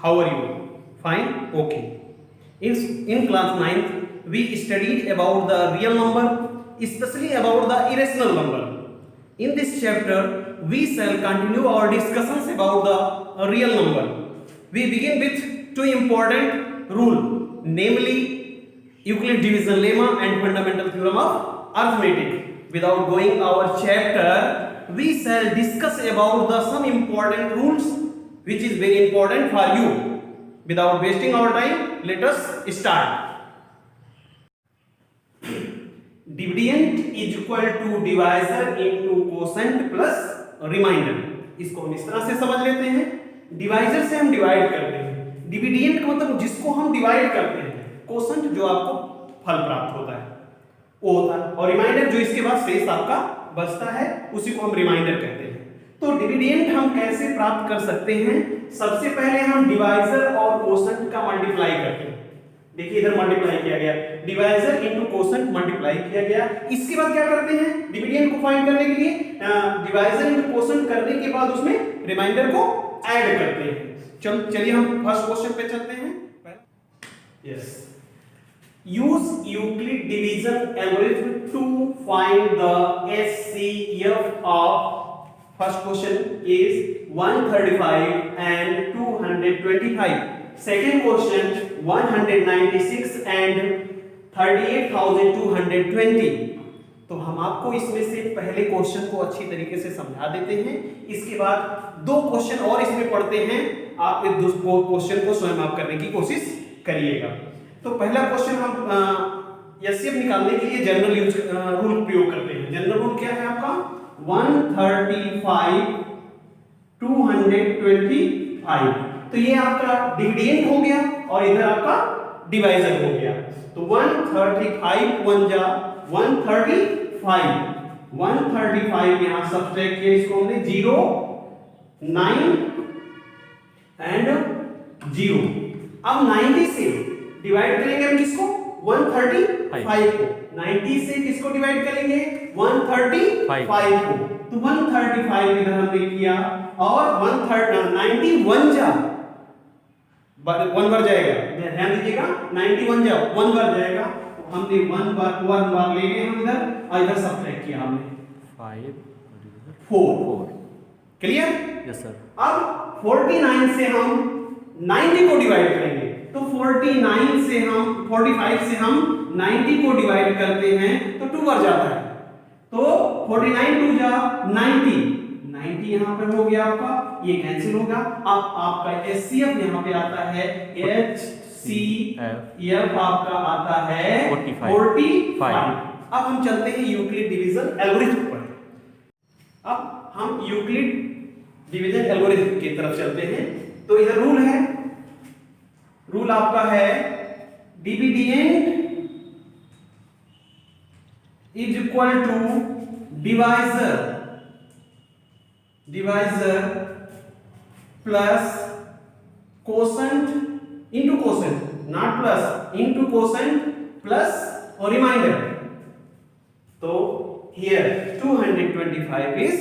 How are you? Fine? Okay. In class 9th, we studied about the real number, especially about the irrational number. In this chapter, we shall continue our discussions about the real number. We begin with two important rules, namely Euclid division lemma and fundamental theorem of arithmetic. Without going our chapter, we shall discuss about the some important rules which is very important for you. Without wasting our time, let us start. Dividend is equal to divisor into quotient plus remainder. इसको हम इस तरह से समझ लेते हैं. Divisor से हम डिवाइड करते हैं. डिविडेंड का मतलब जिसको हम डिवाइड करते हैं. क्वोशंट जो आपको फल प्राप्त होता है वो होता है, और रिमाइंडर जो इसके बाद शेष आपका बचता है उसी को हम रिमाइंडर कहते हैं. तो डिविडेंड हम कैसे प्राप्त कर सकते हैं? सबसे पहले हम डिवाइजर और क्वोशंट का मल्टीप्लाई करते हैं. देखिए इधर मल्टीप्लाई किया गया, डिवाइजर इनटू क्वोशंट मल्टीप्लाई किया गया. इसके बाद क्या करते हैं? डिविडेंड को फाइंड करने के लिए डिवाइजर इनटू क्वोशंट करने के बाद उसमें रिमाइंडर को ऐड करते हैं. चलिए हम फर्स्ट क्वेश्चन पे चलते हैं. Yes, use Euclid division algorithm to find the HCF of. First question is 135 and 225. Second question 196 and 38,220. तो हम आपको इसमें से पहले क्वेश्चन को अच्छी तरीके से समझा देते हैं. इसके बाद दो क्वेश्चन और इसमें पढ़ते हैं. आप इस क्वेश्चन को स्वयं आप करने की कोशिश करिएगा. तो पहला क्वेश्चन हम एचसीएफ निकालने के लिए जनरल यूज रूल प्रयोग करते हैं. जनरल रूल क्या है आपका? 135 225. तो ये आपका डिविडेंड हो गया और इधर आपका डिवाइजर हो गया. तो 135 1 जा 135. 135 यहां सब्ट्रैक्ट किया, इसको हमने 0 9 एंड 0. अब 90 से डिवाइड करेंगे हम किसको? 135 को. 90 से किसको डिवाइड करेंगे? 135 को. तो 135 इधर हमने किया और 91 जा 1 बार जाएगा. ध्यान दीजिएगा, 91 जा 1 बार जाएगा. तो हमने 1 बार ले लिए हम इधर और इधर सब्ट्रैक्ट किया हमने 4. क्लियर? Yes sir. अब 49 से हम 90 को डिवाइड करेंगे. तो 45 से हम 90 को डिवाइड करते हैं तो 2 बार जाता है. तो 49 2 जा 90 यहां पे हो गया आपका, ये कैंसिल होगा. अब आपका एचसीएफ यहां पे आता है HCF आपका आता है 45. अब हम चलते हैं यूक्लिड डिवीजन एल्गोरिथम पर. अब हम यूक्लिड डिवीजन एल्गोरिथम की तरफ चलते हैं. तो इधर रूल है, रूल आपका है dividend is equal to divisor plus quotient into quotient, not plus, into quotient plus और रिमाइंडर. तो हियर 225 इज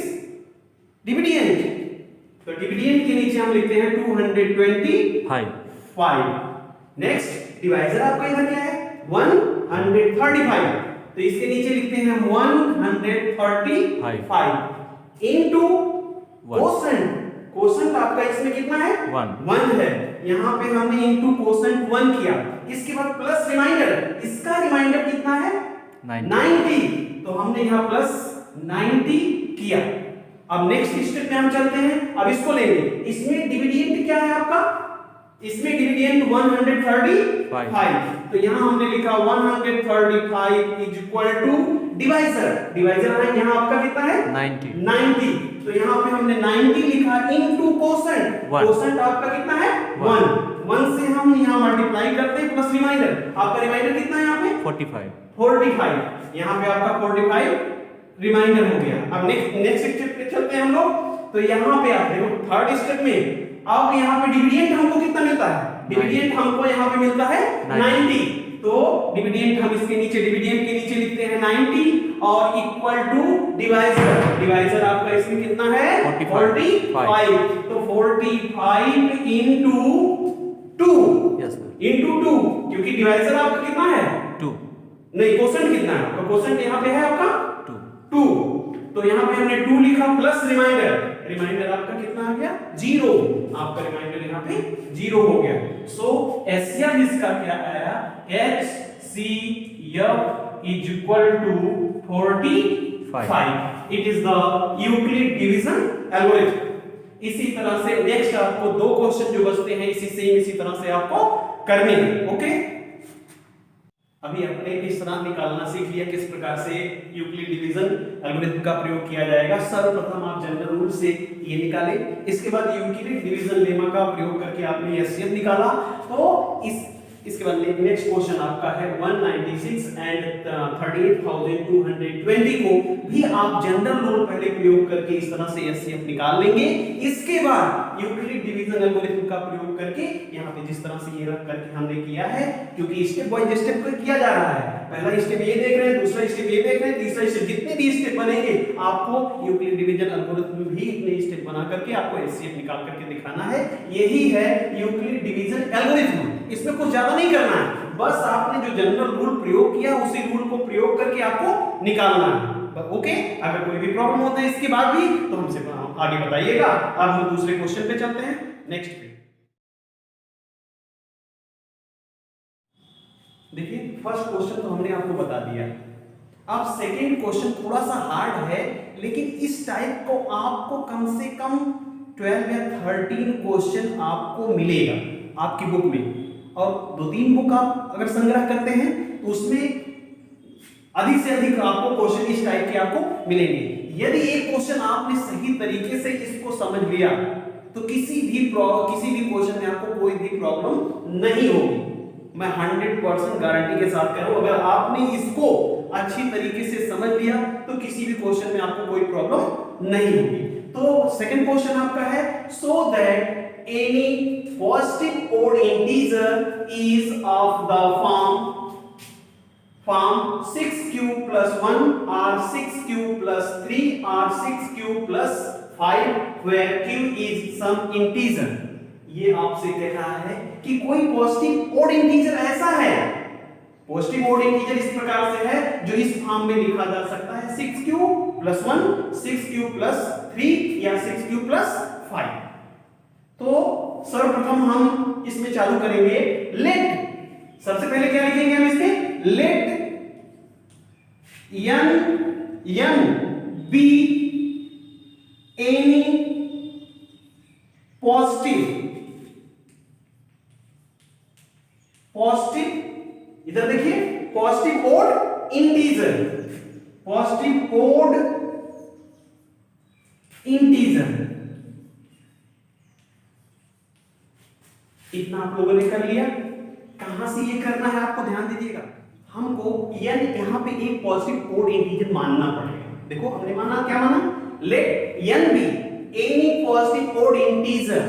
डिविडेंड. तो डिविडेंड के नीचे हम लिखते हैं 225. नेक्स्ट डिवाइजर आपका इधर क्या है? 135. तो इसके नीचे लिखते हैं 135 इनटू क्वोशंट. क्वोशंट आपका इसमें कितना है? 1 है. यहां पे हमने इनटू क्वोशंट 1 किया. इसके बाद प्लस रिमाइंडर. इसका रिमाइंडर कितना है? 90. तो हमने यहां प्लस 90 किया. अब नेक्स्ट स्टेप में हम चलते हैं. अब इसको लेंगे. इसमें डिविडेंड क्या है आपका? इसमें डिविडेंड 135. तो यहां हमने लिखा 135 is equal to divisor. Divisor यहां आपका कितना है? 90. तो यहां पे हमने 90 लिखा इनटू क्वोशंट. क्वोशंट आपका कितना है? 1 से हम यहां मल्टीप्लाई करते हैं प्लस रिमाइंडर. आपका रिमाइंडर कितना है यहां पे? 45. यहां पे आपका 45 रिमाइंडर हो गया. अब नेक्स्ट स्टेप पे चलते हैं हम लोग. तो यहां पे आप देखो थर्ड स्टेप में अब यहाँ पे डिविडेंड हमको कितना मिलता है? डिविडेंड हमको यहाँ पे मिलता है 90. तो डिविडेंड हम इसके नीचे डिविडेंड के नीचे लिखते हैं 90 और इक्वल टू डिवाइजर. डिवाइजर आपका इसमें कितना है? 45. तो 45 इनटू 2 यस सर, इंटू 2, क्योंकि डिवाइजर आपका कितना है 2, नहीं, क्वोशंट कितना है आपका, क्वोशंट यहाँ पे है आपका 2, 2, तो यहाँ पे हमने 2 लिखा प्लस रिमाइंडर, रिमाइंडर आपका कितना आ गया 0, आपका रिमाइंडर यहाँ पे 0 हो गया। सो एचसीएफ इसका क्या आया, HCF is equal to 45। It is the Euclid division algorithm. इसी तरह से नेक्स्ट आपको दो क्वेश्चन जो बचते हैं इसी तरह से आपको करने हैं। ओके, अभी अपने इस तरह निकालना सीख लिया किस प्रकार से यूक्लिड डिवीजन एल्गोरिथम का प्रयोग किया जाएगा। सर्वप्रथम आप जनरल रूल से ये निकाले, इसके बाद यूक्लिड डिवीजन लेमा का प्रयोग करके आपने एचसीएफ निकाला। तो इसके बाद नेक्स्ट क्वेश्चन आपका है 196 एंड 38,220 को भी आप जनरल रूल पहले प्रयोग करके इस तरह से एचसीएफ निकाल लेंगे। इसके बाद यूक्लिड डिवीजन एल्गोरिथम का प्रयोग करके यहाँ पे जिस तरह से ये रख करके हमने किया है, क्योंकि स्टेप बाय स्टेप कर किया जा रहा है, पहला स्टेप ये देख रहे हैं, दूसरा स्टेप ये देख रहे हैं, तीसरा स्टेप, जितने भी स्टेप बनेंगे आपको यूक्लिड डिवीजन एल्गोरिथम में भी इतने स्टेप बना करके आपको एचसीएफ निकाल करके दिखाना है। यही है यूक्लिड डिवीजन एल्गोरिथम, इसमें कुछ ज्यादा नहीं करना है, बस आपने जो जनरल रूल प्रयोग किया उसी रूल को प्रयोग करके आपको निकालना है। ओके, अगर कोई भी प्रॉब्लम होता है इसके बाद भी तो हमसे आगे बताइएगा। अब हम दूसरे क्वेश्चन पे चलते हैं, नेक्स्ट पे। देखिए फर्स्ट क्वेश्चन तो हमने आपको बता दिया, अब सेकंड क्वेश्चन थोड़ा सा हार्ड है, लेकिन इस टाइप को आपको कम से कम 12 या 13 क्वेश्चन आपको मिलेगा आपकी बुक में, और 2-3 बुक आप अगर संग्रह करते हैं तो उसमें अधिक से अधिक आपको क्वेश्चन इस टाइप के आपको मिलेंगे। यदि एक क्वेश्चन आपने सही तरीके से इसको समझ लिया तो किसी भी क्वेश्चन में आपको कोई भी प्रॉब्लम नहीं होगी। मैं 100% गारंटी के साथ कह रहा हूं, अगर आपने इसको अच्छी तरीके से समझ लिया तो किसी भी क्वेश्चन में आपको कोई प्रॉब्लम नहीं होगी। तो सेकंड क्वेश्चन आपका है, so that any positive odd integer is of the form 6q plus 1 or 6q plus 3 or 6q plus 5 where q is some integer। ये आपसे कह रहा है कि कोई पॉजिटिव ओड इंटीजर ऐसा है, पॉजिटिव ओड इंटीजर इस प्रकार से है जो इस फॉर्म में लिखा जा सकता है 6q plus 1, 6q plus 3 या 6q plus 5। तो सर्वप्रथम हम इसमें चालू करेंगे लेट, सबसे पहले क्या लिखेंगे हम इसके, let n be any positive, इधर देखिए positive odd integer, positive odd integer, इतना आप लोगों ने कर लिया। कहां से ये करना है आपको ध्यान दीजिएगा, हमको n यहां पे एक पॉजिटिव ओड इंटीजर मानना पड़ेगा। देखो हमने माना, क्या माना, let n be any positive odd integer.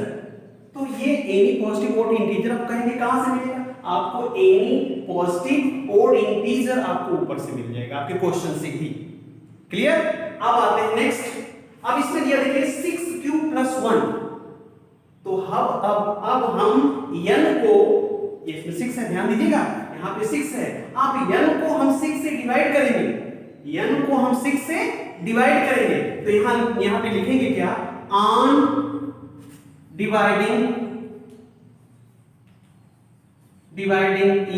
तो ये एनी पॉजिटिव ओड इंटीजर आप कहेंगे कहां से मिलेगा, आपको एनी पॉजिटिव ओड इंटीजर आपको ऊपर से मिल जाएगा आपके क्वेश्चन से ही। क्लियर। अब आते हैं नेक्स्ट, अब इसमें दिया देखिए 6q plus 1, तो अब हम n को, इसमें 6 है, ध्यान दीजिएगा यहाँ पे 6 है, आप n को हम 6 से डिवाइड करेंगे, n को हम 6 से डिवाइड करेंगे, तो यहाँ पे लिखेंगे क्या, on dividing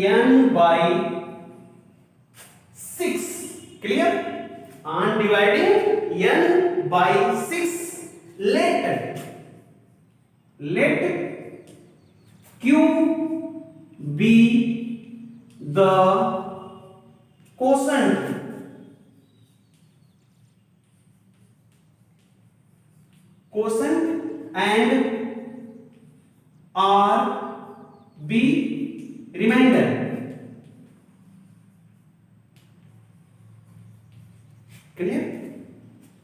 n by 6। Clear, on dividing n by 6 let q be the quotient and r be remainder। Clear,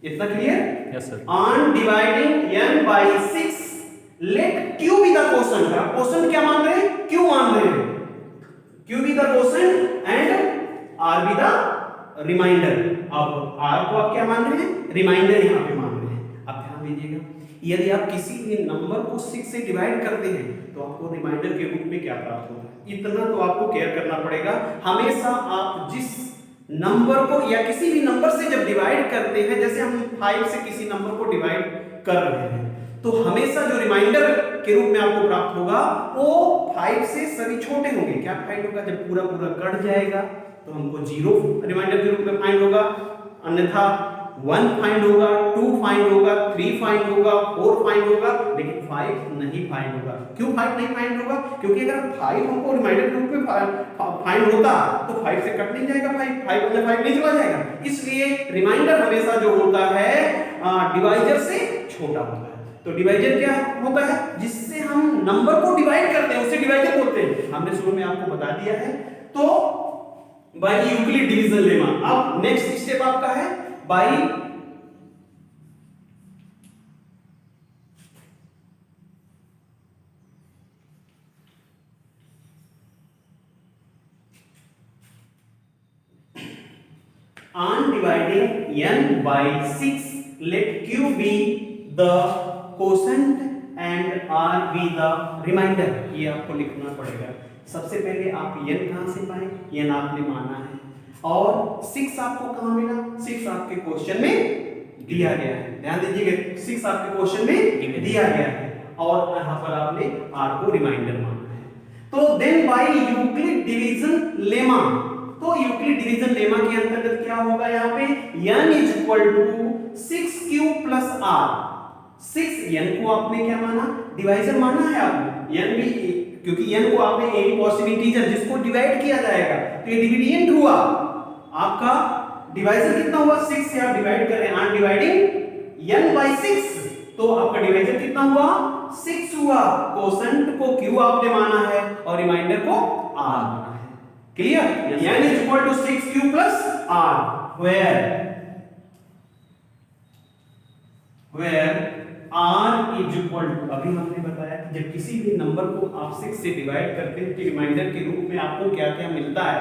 इतना clear, yes sir. On dividing n by 6 let q be the quotient। आप quotient क्या मान रहे हैं, q मान रहे हैं, q be the quotient and r be the remainder। अब r को आप क्या मान रहे हैं, रिमाइंडर यहां पे मान रहे हैं। अब ध्यान दीजिएगा, यदि आप किसी भी नंबर को 6 से डिवाइड करते हैं तो आपको रिमाइंडर के रूप में क्या प्राप्त होगा, इतना तो आपको केयर करना पड़ेगा। हमेशा आप जिस नंबर को या किसी भी नंबर से जब डिवाइड करते हैं, जैसे हम 5 से किसी नंबर को डिवाइड कर रहे हैं, तो हमेशा जो रिमाइंडर के रूप में आपको प्राप्त होगा वो 5 से सभी छोटे होंगे। क्या फाइंड होगा, जब पूरा पूरा कट जाएगा तो हमको 0 रिमाइंडर के रूप में फाइंड होगा, अन्यथा 1 फाइंड होगा, 2 फाइंड होगा, 3 फाइंड होगा, 4 फाइंड होगा, लेकिन 5 नहीं फाइंड होगा। क्यों 5 नहीं फाइंड होगा, क्योंकि अगर 5 हमको रिमाइंडर के रूप में फाइंड होता तो 5 से कट नहीं जाएगा, 5 में 5 नहीं चला जाएगा। इसलिए रिमाइंडर हमेशा जो होता है डिवाइजर से छोटा होता है। तो डिवाइजर क्या होता है, जिससे हम नंबर को डिवाइड करते हैं उसे डिवाइजर बोलते हैं, हमने शुरू में आपको बता दिया है। तो बाय यूक्लिड डिवीजन लेमा। अब नेक्स्ट स्टेप आपका है bye on dividing n by 6, let q be the quotient and r be the remainder। ये आपको लिखना पड़ेगा। सबसे पहले आप n कहां से पाए, n आपने माना है, और 6 आपको कहां मिला, 6 आपके क्वेश्चन में दिया गया है। ध्यान दीजिएगा, 6 आपके क्वेश्चन में दिया गया है और यहां पर आपने r को रिमाइंडर माना है। तो then by Euclid division lemma, तो यूक्लिड डिवीजन लेमा के अंतर्गत क्या होगा, यहाँ पे n is equal to 6q plus r। 6 n को आपने क्या माना, डिवाइजर माना है आपने, n भी, क्योंकि n को आपने एनी पॉजिटिव इंटीजर जिसको डिवाइड किया जाएगा तो ये डिविडेंड हुआ आपका, डिवाइजर कितना हुआ 6 से आप डिवाइड कर रहे हैं, आर डिवाइडिंग n बाय 6, तो आपका डिवाइजर कितना हुआ 6 हुआ। कोसेंट को q आपने माना है और रिमाइंडर को r माना है। Clear, n is equal to 6q plus r, where r is equal to, अभी हमने बताया कि जब किसी भी नंबर को आप 6 से डिवाइड करते हैं तो रिमाइंडर के रूप में आपको क्या क्या मिलता है।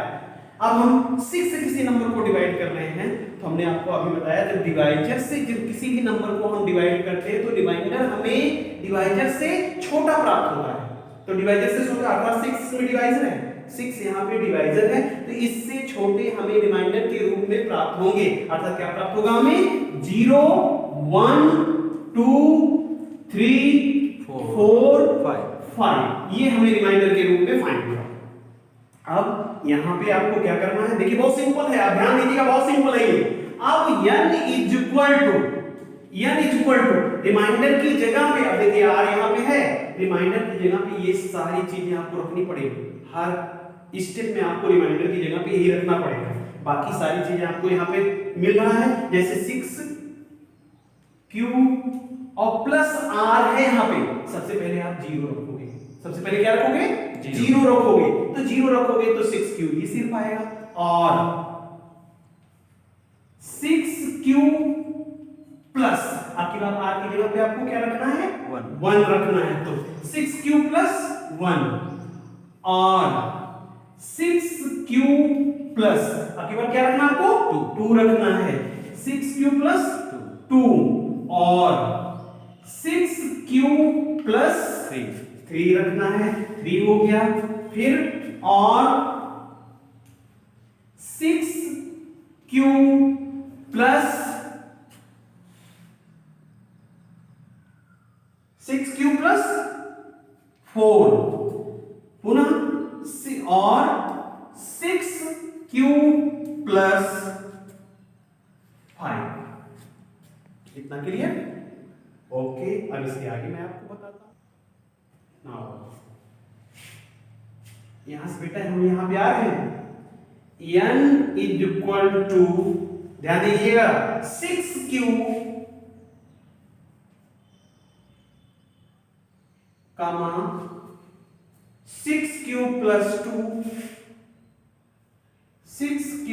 अब हम 6 से किसी नंबर को डिवाइड कर रहे हैं तो हमने आपको अभी बताया जब डिवाइजर से जब किसी भी नंबर को हम डिवाइड करते हैं तो रिमाइंडर हमें डिवाइजर से छोटा प्राप्त होता है। तो डिवाइजर से छोटा अर्थात 6 में डिवाइजर है, 6 यहाँ पे डिवाइजर है, तो इससे छोटे हमें रिमाइंडर के रूप में प्राप्त होंगे। अर्थात क्या प्राप्त होगा हमें 0 1 2 3 4 5, ये हमें रिमाइंडर के रूप में फाइंड होगा। अब यहाँ पे आपको क्या करना है, देखिए बहुत सिंपल है, आप ध्यान दीजिएगा, बहुत सिंपल है ये। अब n is equal to remainder की जगह पे, अब देखिए r यहाँ पे है, रिमाइंडर की जगह पे ये सारी चीजें आपको रखनी पड़ेगी। हर स्टेप में आपको रिमाइंडर की जगह पे यही रखना पड़ेगा, बाकी सारी चीजें आपको यहाँ पे मिल रहा है, जैसे 6q और प्लस r है यहाँ पे। सबसे पहले आप 0 रखोगे, सबसे पहले क्या रखोगे 0 रखोगे, तो 0 रखोगे तो 6q ही सिर्फ आएगा, और 6q प्लस आपकी बात r की जगह पे आपको क्या रखना है 1 रखना है, तो 6q प्लस 1 और 6q प्लस आपकी बात क्या रखना है आपको 2 रखना है, 6q प्लस 2 और 6q प्लस 3 रखना है, 3 हो गया। फिर और 6q प्लस 4 पुनः और 6q प्लस 5। इतना क्लियर? ओके, अब इसके आगे मैं आपको बताता हूं। यहां से बेटा हम यहां पे आ रहे हैं, n इज इक्वल टू, ध्यान दीजिएगा 6q कामा 6q plus 2, 6q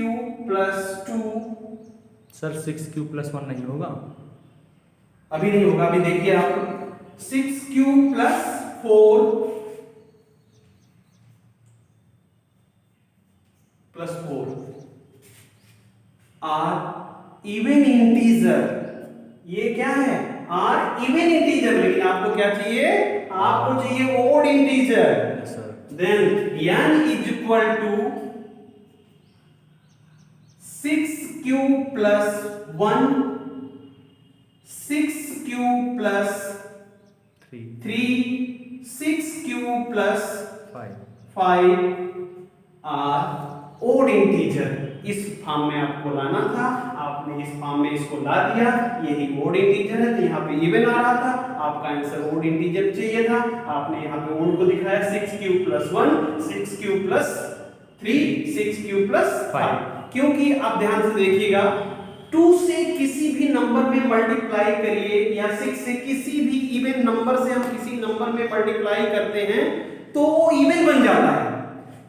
plus 2। Sir 6q plus 1 नहीं होगा, अभी नहीं होगा, अभी देखिए आप 6q plus 4 plus 4 are even integer, ये क्या है आर इवन इंटीजर, लेकिन आपको क्या चाहिए, आपको चाहिए odd integer. Then n is equal to 6q plus 1, 6q plus 3, 6q plus 5 are odd integer. इस फॉर्म में आपको लाना था, आपने इस फॉर्म में इसको ला दिया, यही ओड इंटीजर है, तो यहाँ पे इवन आ रहा था, आपका आंसर ओड इंटीजर चाहिए था, आपने यहाँ पे ओड को दिखाया 6q plus 1, 6q plus 3, 6q plus 5। क्योंकि आप ध्यान से देखिएगा, 2 से किसी भी नंबर में मल्टीप्लाई करिए या 6 से किसी भी इवन नंबर से हम किसी नंबर में मल्टीप्लाई करते हैं तो वो इवन बन जाता है।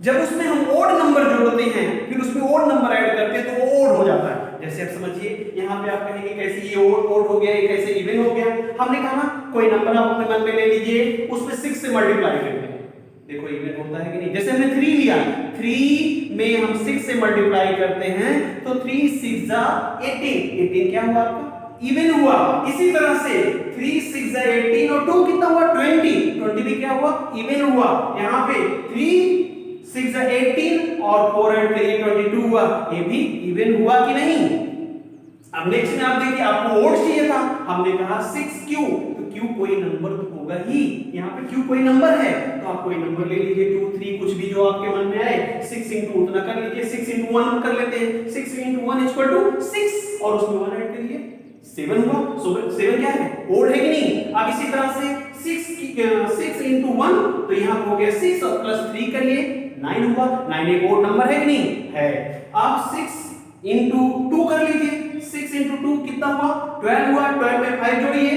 जब उसमें हम ओड नंबर जोड़ते हैं, फिर उसमें ओड नंबर ऐड करते हैं तो वो ओड हो जाता है। जैसे आप समझिए, यहाँ पे आप कहेंगे कैसे ये ओड हो गया, ये कैसे इवन हो गया। हमने कहा ना, कोई नंबर आप अपने मन में ले लीजिए, उसमें 6 से मल्टीप्लाई करते हैं, देखो इवन होता है कि नहीं। जैसे हमने 3 लिया, 3 में हम 6 से मल्टीप्लाई करते हैं तो 3 6 जा 18, 18 क्या हुआ आपका, इवन हुआ। इसी तरह से 3 6 जा 18 और 2 कितना हुआ, 20, 20 भी क्या हुआ, इवन हुआ। यहाँ पे 3 6 जा 18 और 4 ऐड करिए 22 हुआ, ये भी इवन हुआ कि नहीं। अब नेक्स्ट में आप देखिए, आपको ओड चाहिए था, हमने कहा 6q, तो q कोई नंबर तो होगा ही, यहाँ पे q कोई नंबर है, तो आप कोई नंबर ले लीजिए, 2 3 कुछ भी जो आपके मन में आए। 6 इंटू उतना कर लीजिए, 6 इंटू 1 कर लेते हैं, 6 इंटू 1 इक्वल टू 6 और उसमें 1 ऐड करिए, 7 हुआ। 7 क्या है, ओड है कि नहीं। अब इसी तरह से 6 इंटू 1, तो यहाँ हो गया 6 और प्लस 3 करिए, 9 हुआ। 9 एक ओड नंबर है कि नहीं है। अब 6 इंटू 2 कर लीजिए, 6 इंटू 2 कितना हुआ, 12 हुआ। 12 में 5 जोड़िए,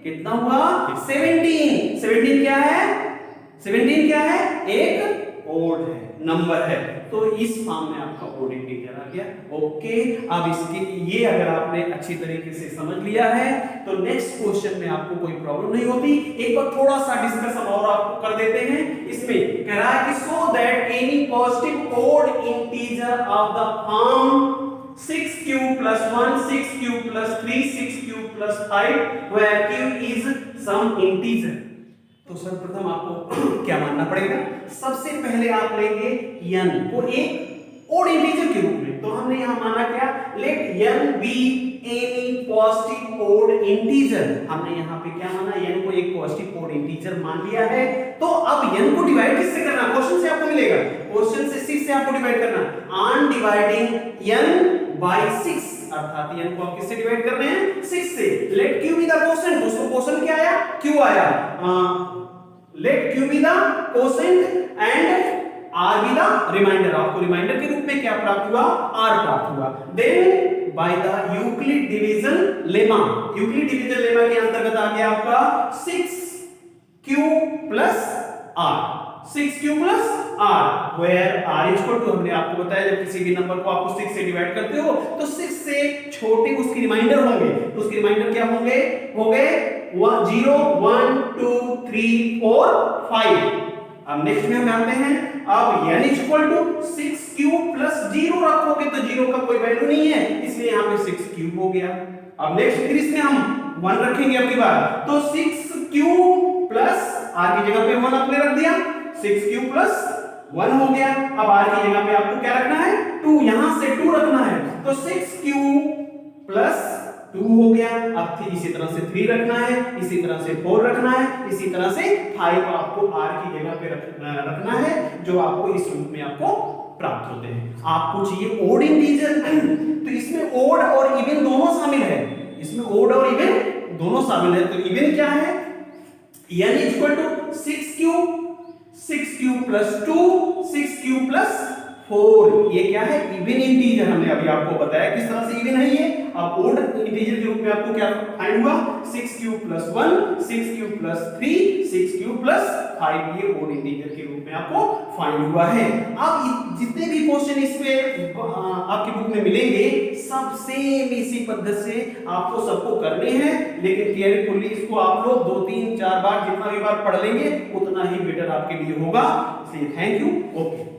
कितना हुआ, 17। 17 क्या है, 17 क्या है, एक ओड है, नंबर है। तो इस फॉर्म में आपका ओड इंटीजर आ गया। ओके, अब इसके ये अगर आपने अच्छी तरीके से समझ लिया है तो नेक्स्ट क्वेश्चन में आपको कोई प्रॉब्लम नहीं होती। एक बार थोड़ा सा डिस्कस हम और आपको कर देते हैं। इसमें कह रहा है कि so that any positive odd integer of the form 6q plus 1, 6q plus 3, 6q plus 5 where q is some integer। तो सर्वप्रथम आपको क्या मानना पड़ेगा, सबसे पहले आप लेंगे n को एक ओड इंटीजर के रूप में। तो हमने यहां माना क्या, let n be any positive odd integer. हमने यहां पे क्या माना, n को एक पॉजिटिव ओड इंटीजर मान लिया है। तो अब n को डिवाइड किससे करना, क्वेश्चन से आपको मिलेगा, क्वेश्चन से 6 से आपको डिवाइड करना। ऑन डिवाइडिंग n by 6, अर्थात n को आप किससे डिवाइड कर रहे हैं, 6 से। Let q be the quotient, उसको कोसेंट क्या आया, q आया। Let q be the quotient and r be the remainder. आपको रिमाइंडर के रूप में क्या प्राप्त हुआ, r प्राप्त हुआ। Then by the Euclid division lemma, Euclid division lemma के अंतर्गत आ गया आपका 6q plus r, 6q plus r where r equal to, हमने आपको बताया जब किसी भी नंबर को आपको 6 से डिवाइड करते हो तो 6 से छोटे उसके रिमाइंडर होंगे, तो उसके रिमाइंडर क्या होंगे, हो गए 0 1 2 3 4 5। अब नेक्स्ट में हम जानते हैं, अब n equal to 6q plus 0 रखोगे तो 0 का कोई वैल्यू नहीं है, इसलिए यहाँ पे 6q हो गया। अब नेक्स्ट फिर इसमें हम 1 रखेंगे अगली बार, तो 6q प्लस r की जगह पे 1 आपने रख दिया, 6q प्लस 1 हो गया। अब r की जगह पे आपको क्या रखना है, 2, यहां से 2 रखना है, तो 6q प्लस 2 हो गया। अब फिर इसी तरह से 3 रखना है, इसी तरह से 4 रखना है, इसी तरह से 5 आपको r की जगह पे रखना है, जो आपको इस रूप में आपको प्राप्त होते हैं। आपको चाहिए ओड इंटीजर, तो इसमें ओड और इवन दोनों शामिल है, इसमें ओड और इवन दोनों शामिल है। तो इवन क्या है, n equal to 6q plus 2, 6q plus 4, ये क्या है, इवन इंटीजर। हमने अभी आपको बताया किस तरह से इवन है ये। अब ओड इंटीजर के रूप में आपको क्या फाइंड हुआ, 6q plus 1, 6q plus 3, 6q plus 5, ये ओड इंटीजर के रूप में आपको फाइंड हुआ है। अब जितने भी क्वेश्चन इसमें आपकी बुक में मिलेंगे सब सेम इसी पद्धति से आपको सबको करने हैं, लेकिन केयरफुली इसको आप लोग 2 3 4 बार जितना भी बार पढ़ लेंगे उतना ही बेटर आपके लिए होगा। इसलिए थैंक यू। ओके।